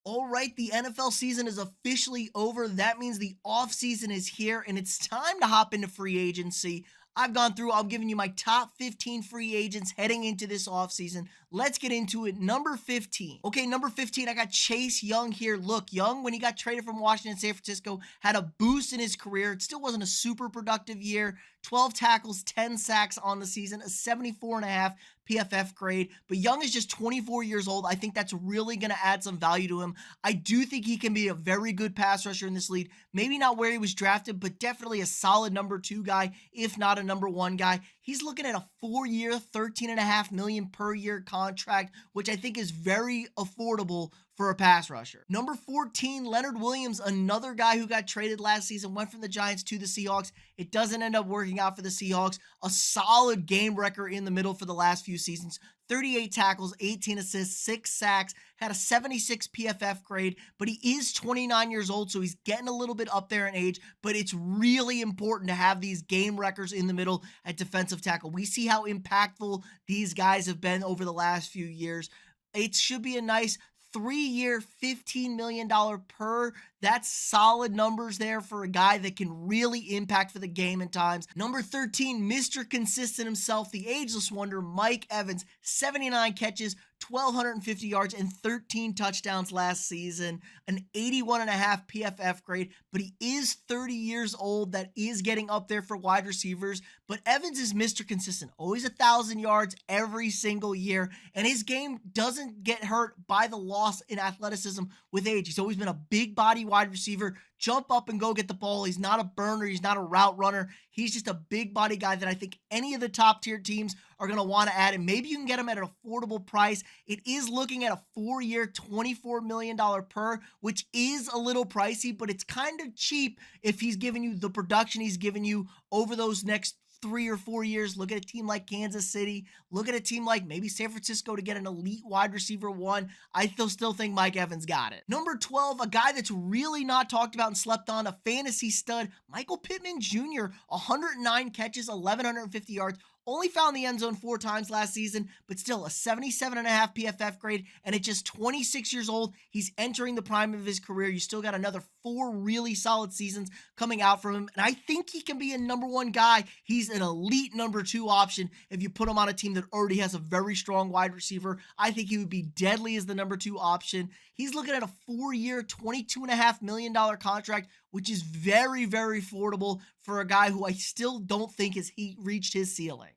All right, the NFL season is officially over. That means the offseason is here and it's time to hop into free agency. I'm giving you my top 15 free agents heading into this offseason. Let's get into it. Number 15. Okay, number 15, I got Chase Young here. Look, Young, when he got traded from Washington, San Francisco, had a boost in his career. It still wasn't a super productive year. 12 tackles, 10 sacks on the season, a 74.5 PFF grade. But Young is just 24 years old. I think that's really going to add some value to him. I do think he can be a very good pass rusher in this league. Maybe not where he was drafted, but definitely a solid number 2 guy, if not a number 1 guy. He's looking at a 4-year, $13.5 million per year contract, which I think is very affordable for a pass rusher. Number 14, Leonard Williams, another guy who got traded last season, went from the Giants to the Seahawks. It doesn't end up working out for the Seahawks. A solid game record in the middle for the last few seasons. 38 tackles, 18 assists, 6 sacks, had a 76 PFF grade, but he is 29 years old, so he's getting a little bit up there in age, but it's really important to have these game records in the middle at defensive tackle. We see how impactful these guys have been over the last few years. It should be a nice 3-year, $15 million per. That's solid numbers there for a guy that can really impact for the game at times. Number 13, Mr. Consistent himself, the ageless wonder, Mike Evans, 79 catches, 1,250 yards, and 13 touchdowns last season, an 81.5 PFF grade, but he is 30 years old. That is getting up there for wide receivers, but Evans is Mr. Consistent, always 1,000 yards every single year, and his game doesn't get hurt by the loss in athleticism with age. He's always been a big body wide receiver, jump up and go get the ball. He's not a burner. He's not a route runner. He's just a big body guy that I think any of the top tier teams are going to want to add, and maybe you can get him at an affordable price. It is looking at a 4-year, $24 million per, which is a little pricey, but it's kind of cheap if he's giving you the production he's given you over those next 3 or 4 years. Look at a team like Kansas City. Look at a team like maybe San Francisco to get an elite wide receiver 1. I still think Mike Evans got it. Number 12, a guy that's really not talked about and slept on, a fantasy stud, Michael Pittman Jr., 109 catches, 1,150 yards. Only found the end zone 4 times last season, but still a 77.5 PFF grade, and at just 26 years old, he's entering the prime of his career. You still got another 4 really solid seasons coming out from him, and I think he can be a number 1 guy. He's an elite number 2 option if you put him on a team that already has a very strong wide receiver. I think he would be deadly as the number 2 option. He's looking at a 4-year, $22.5 million contract, which is very, very affordable for a guy who I still don't think has reached his ceiling.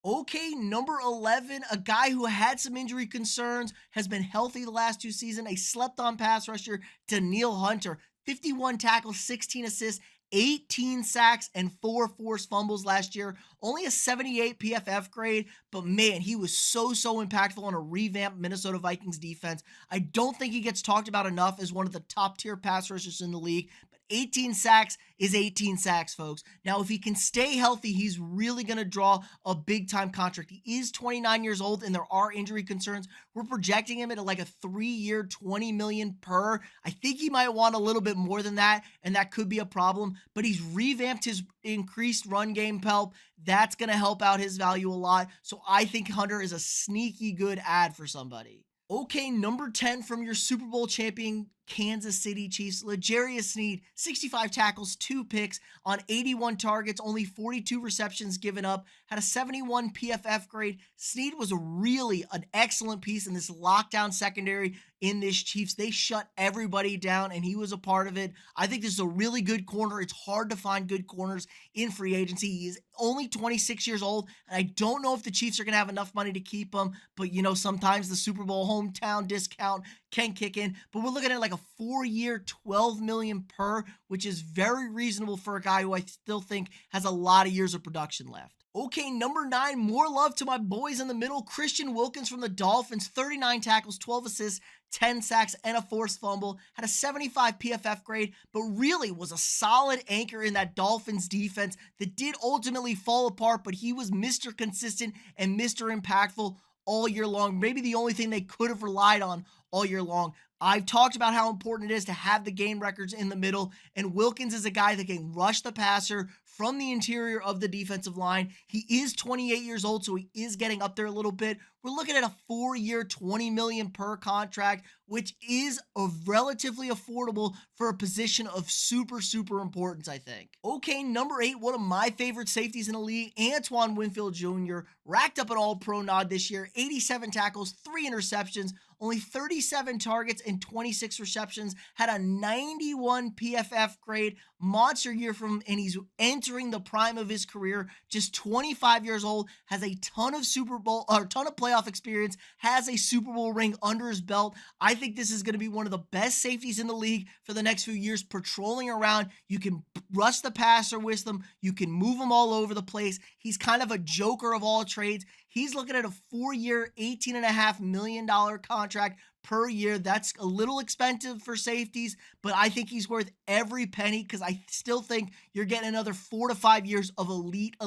Okay, number 11, a guy who had some injury concerns, has been healthy the last 2 seasons, a slept-on pass rusher, Danielle Hunter. 51 tackles, 16 assists, 18 sacks, and 4 forced fumbles last year. Only a 78 PFF grade, but man, he was so impactful on a revamped Minnesota Vikings defense. I don't think he gets talked about enough as one of the top-tier pass rushers in the league, 18 sacks is 18 sacks, folks. Now, if he can stay healthy, he's really going to draw a big-time contract. He is 29 years old, and there are injury concerns. We're projecting him at like a 3-year, $20 million per. I think he might want a little bit more than that, and that could be a problem. But he's revamped his increased run game help. That's going to help out his value a lot. So I think Hunter is a sneaky good ad for somebody. Okay, number 10 from your Super Bowl champion Kansas City Chiefs, L'Jarius Sneed, 65 tackles, 2 picks on 81 targets, only 42 receptions given up, had a 71 PFF grade. Sneed was really an excellent piece in this lockdown secondary in this Chiefs. They shut everybody down, and he was a part of it. I think this is a really good corner. It's hard to find good corners in free agency. He is only 26 years old, and I don't know if the Chiefs are going to have enough money to keep him, but sometimes the Super Bowl hometown discount can kick in. But we're looking at like a 4-year, $12 million per, which is very reasonable for a guy who I still think has a lot of years of production left. Okay, number 9, more love to my boys in the middle. Christian Wilkins from the Dolphins, 39 tackles, 12 assists, 10 sacks, and a forced fumble. Had a 75 PFF grade, but really was a solid anchor in that Dolphins defense that did ultimately fall apart, but he was Mr. Consistent and Mr. Impactful all year long. Maybe the only thing they could have relied on all year long. I've talked about how important it is to have the game records in the middle, and Wilkins is a guy that can rush the passer from the interior of the defensive line. He is 28 years old, so he is getting up there a little bit. We're looking at a 4-year, $20 million per contract, which is relatively affordable for a position of super importance, I think. Okay, number 8, one of my favorite safeties in the league, Antoine Winfield Jr., racked up an all-pro nod this year, 87 tackles, 3 interceptions, only 37 targets and 26 receptions, had a 91 PFF grade, monster year from him, and he's entering the prime of his career, just 25 years old, has a ton of playoff experience, has a Super Bowl ring under his belt. I think this is going to be one of the best safeties in the league for the next few years, patrolling around. You can rush the passer with them. You can move him all over the place. He's kind of a joker of all trades. He's looking at a 4-year, $18.5 million contract per year. That's a little expensive for safeties, but I think he's worth every penny because I still think you're getting another 4 to 5 years of elite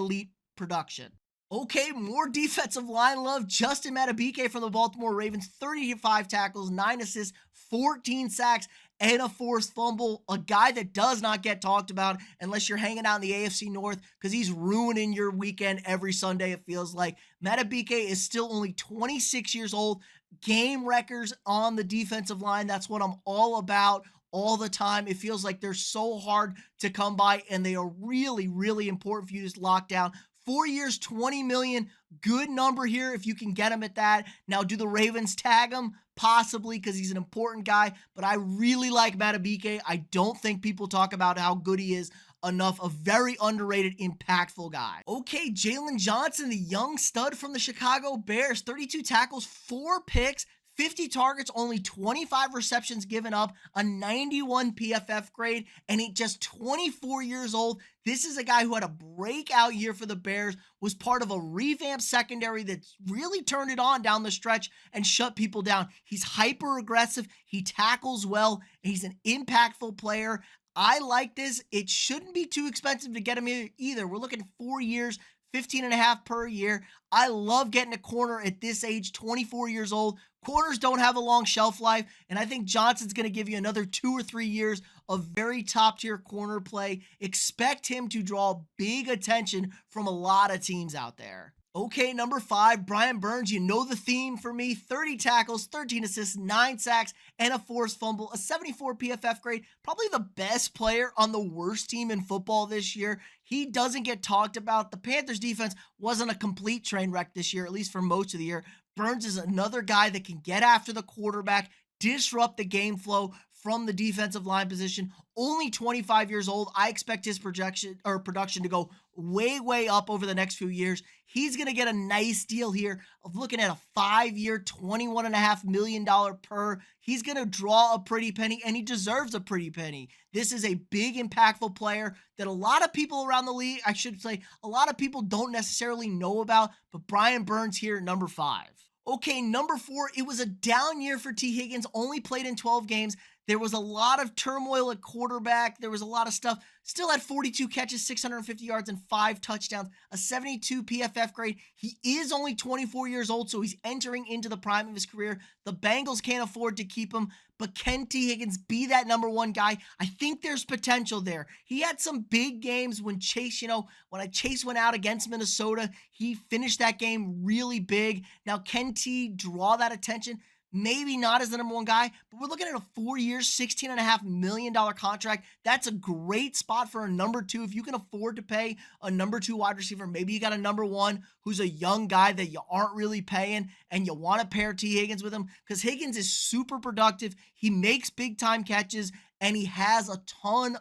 production. Okay, more defensive line love. Justin Madubuike from the Baltimore Ravens, 35 tackles, 9 assists, 14 sacks, and a forced fumble. A guy that does not get talked about unless you're hanging out in the AFC North because he's ruining your weekend every Sunday, it feels like. Madubuike is still only 26 years old. Game records on the defensive line. That's what I'm all about all the time. It feels like they're so hard to come by, and they are really important for you to lock down. 4 years, $20 million. Good number here if you can get him at that. Now, do the Ravens tag him? Possibly, because he's an important guy, but I really like Madubuike. I don't think people talk about how good he is enough. A very underrated, impactful guy. Okay, Jaylen Johnson, the young stud from the Chicago Bears, 32 tackles, 4 picks, 50 targets, only 25 receptions given up, a 91 PFF grade, and he's just 24 years old. This is a guy who had a breakout year for the Bears, was part of a revamped secondary that really turned it on down the stretch and shut people down. He's hyper aggressive. He tackles well. He's an impactful player. I like this. It shouldn't be too expensive to get him either. We're looking 4 years, 15.5 per year. I love getting a corner at this age, 24 years old. Corners don't have a long shelf life, and I think Johnson's going to give you another 2 or 3 years of very top-tier corner play. Expect him to draw big attention from a lot of teams out there. Okay, number 5, Brian Burns. You know the theme for me. 30 tackles, 13 assists, 9 sacks, and a forced fumble. A 74 PFF grade. Probably the best player on the worst team in football this year. He doesn't get talked about. The Panthers defense wasn't a complete train wreck this year, at least for most of the year. Burns is another guy that can get after the quarterback, disrupt the game flow from the defensive line position. Only 25 years old. I expect his production to go way up over the next few years. He's going to get a nice deal here of looking at a 5-year, $21.5 million per. He's going to draw a pretty penny, and he deserves a pretty penny. This is a big, impactful player that a lot of people around the league, I should say, a lot of people don't necessarily know about, but Brian Burns here, number 5. Okay, number 4, it was a down year for T. Higgins, only played in 12 games. There was a lot of turmoil at quarterback. There was a lot of stuff. Still had 42 catches, 650 yards, and 5 touchdowns, a 72 PFF grade. He is only 24 years old, so he's entering into the prime of his career. The Bengals can't afford to keep him, but can T. Higgins be that number 1 guy? I think there's potential there. He had some big games when Chase went out against Minnesota. He finished that game really big. Now, can T draw that attention? Maybe not as the number 1 guy, but we're looking at a 4-year, $16.5 million contract. That's a great spot for a number 2. If you can afford to pay a number 2 wide receiver, maybe you got a number 1 who's a young guy that you aren't really paying and you want to pair T. Higgins with him because Higgins is super productive. He makes big time catches and he has a ton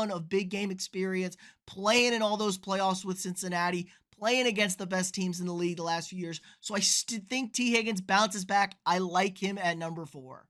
of big game experience playing in all those playoffs with Cincinnati, playing against the best teams in the league the last few years. So I think T. Higgins bounces back. I like him at number 4.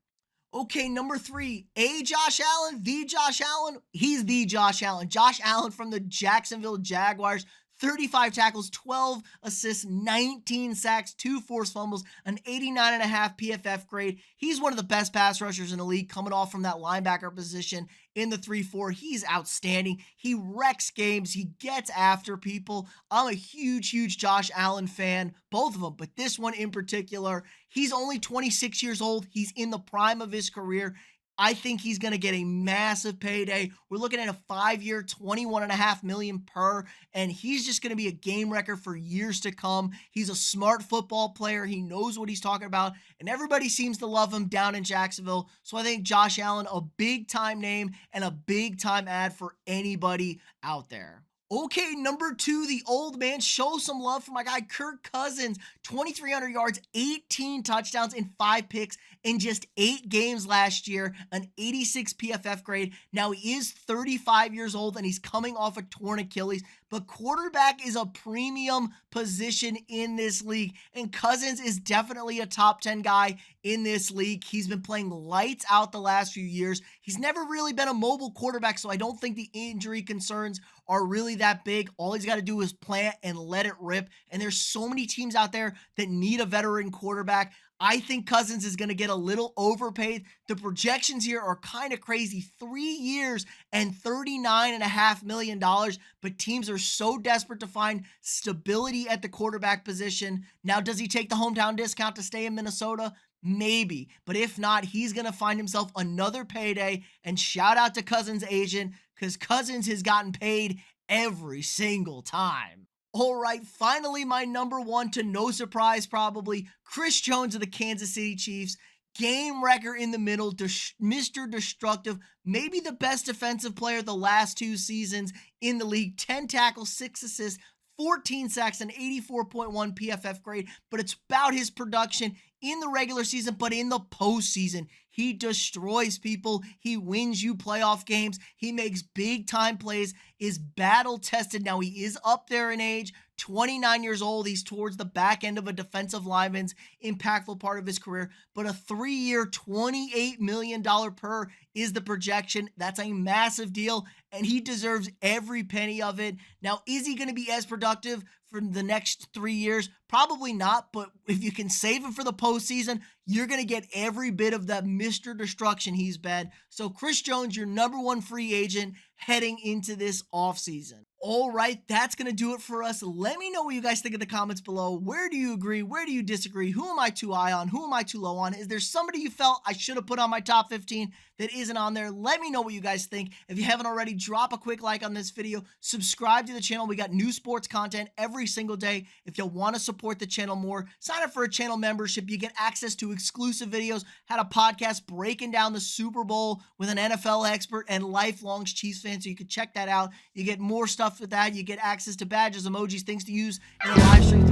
Okay, number 3, Josh Allen, the Josh Allen. He's the Josh Allen. Josh Allen from the Jacksonville Jaguars. 35 tackles, 12 assists, 19 sacks, 2 forced fumbles, an 89.5 PFF grade. He's one of the best pass rushers in the league, coming off from that linebacker position in the 3-4. He's outstanding. He wrecks games. He gets after people. I'm a huge Josh Allen fan, both of them, but this one in particular. He's only 26 years old. He's in the prime of his career. I think he's going to get a massive payday. We're looking at a 5-year, $21.5 million per, and he's just going to be a game wrecker for years to come. He's a smart football player. He knows what he's talking about, and everybody seems to love him down in Jacksonville. So I think Josh Allen, a big-time name and a big-time ad for anybody out there. Okay, number 2, the old man. Show some love for my guy Kirk Cousins. 2,300 yards, 18 touchdowns, and 5 picks in just 8 games last year. An 86 PFF grade. Now he is 35 years old and he's coming off a torn Achilles. But quarterback is a premium position in this league. And Cousins is definitely a top 10 guy in this league. He's been playing lights out the last few years. He's never really been a mobile quarterback, so I don't think the injury concerns are really that big. All he's got to do is plant and let it rip. And there's so many teams out there that need a veteran quarterback. I think Cousins is going to get a little overpaid. The projections here are kind of crazy. 3 years and $39.5 million. But teams are so desperate to find stability at the quarterback position. Now, does he take the hometown discount to stay in Minnesota? Maybe. But if not, he's going to find himself another payday. And shout out to Cousins' agent, because Cousins has gotten paid every single time. All right, finally, my number 1, to no surprise probably, Chris Jones of the Kansas City Chiefs. Game wrecker in the middle, Mr. Destructive, maybe the best defensive player the last 2 seasons in the league. 10 tackles, 6 assists, 14 sacks, and 84.1 PFF grade. But it's about his production in the regular season, but in the postseason. He destroys people. He wins you playoff games. He makes big-time plays, is battle-tested. Now, he is up there in age, 29 years old. He's towards the back end of a defensive lineman's impactful part of his career. But a 3-year, $28 million per is the projection. That's a massive deal, and he deserves every penny of it. Now, is he going to be as productive for the next 3 years? Probably not, but if you can save him for the postseason, you're going to get every bit of that Mr. Destruction he's been. So Chris Jones, your number 1 free agent heading into this offseason. All right, that's going to do it for us. Let me know what you guys think in the comments below. Where do you agree? Where do you disagree? Who am I too high on? Who am I too low on? Is there somebody you felt I should have put on my top 15 that isn't on there? Let me know what you guys think. If you haven't already, drop a quick like on this video. Subscribe to the channel. We got new sports content every single day. If you want to support the channel more, sign up for a channel membership. You get access to exclusive videos. Had a podcast breaking down the Super Bowl with an NFL expert and lifelong Chiefs fan, so you can check that out. You get more stuff with that. You get access to badges, emojis, things to use in a live stream